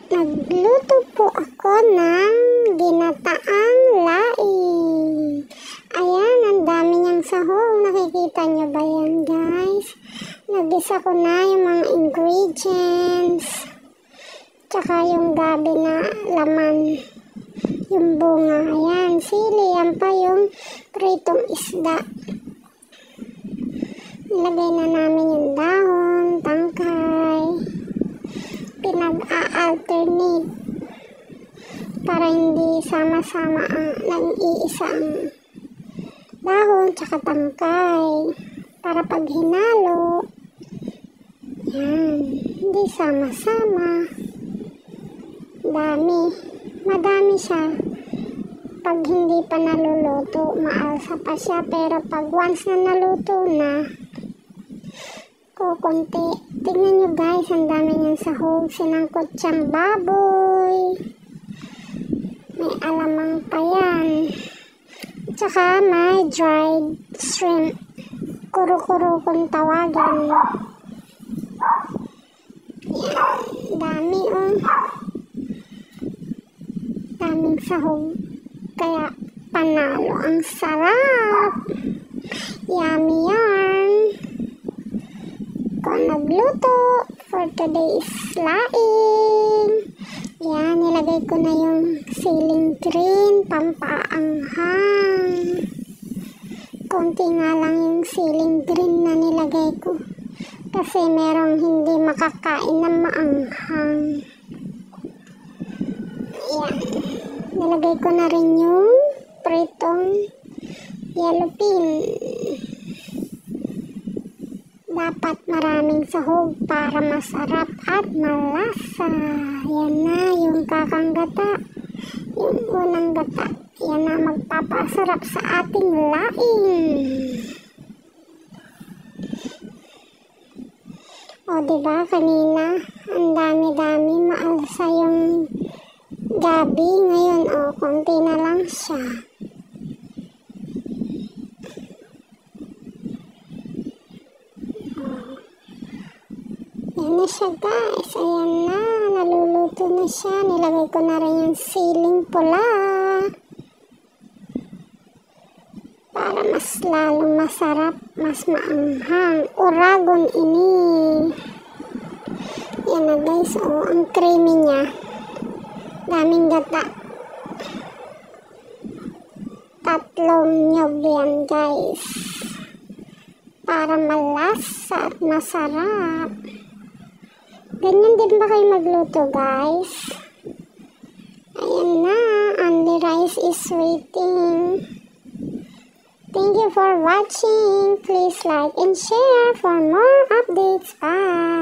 Nagluto po ako ng ginataang laing. Ayan, ang dami niyang sahog. Nakikita niyo ba yan, guys? Nagisa ko na yung mga ingredients. Tsaka yung gabi na laman. Yung bunga. Ayan, sili. Yan pa yung pritong isda. Nilagay na namin yung dahon, tangkay. Pinag-a-alternate para hindi sama-sama nag-iisa ang dahon tsaka tangkay para pag hinalo yan, hindi sama-sama. Madami siya. Pag hindi pa naluluto, maalsa pa siya, pero pag once na naluto na, kukunti. Tingnan nyo guys, ang dami niyang sahog. Sinangkot siyang baboy. May alamang pa yan. Tsaka may dried shrimp. Kuro-kuro kung tawagin. Yan. Dami oh. Daming sahog. Kaya panalo. Ang sarap. Yummy yarn. Kung nagluto for today's laing. Yan, nilagay ko na yung ceiling green, pampaanghang. Konti nga lang yung ceiling green na nilagay ko. Kasi merong hindi makakain na maanghang. Yan. Nilagay ko na rin yung pritong yellow pin. Dapat maraming sahog para masarap at malasa. Yan na yung kakang gata. Yung unang gata. Yan na magpapasarap sa ating laing. O diba kanina ang dami-dami maalsa yung gabi. Ngayon o konti na lang siya. Yan na siya guys. Ayan na. Naluluto na siya. Nilagay ko na rin yung siling pula. Para mas lalong masarap. Mas maanghang. Uragon ini. Yan na guys. Oh, ang creamy niya. Daming gata. Tatlong nyog yan guys. Para malasa at masarap. Ganyan din ba kayo magluto guys? Ayan na, and the rice is waiting. Thank you for watching. Please like and share for more updates. Bye!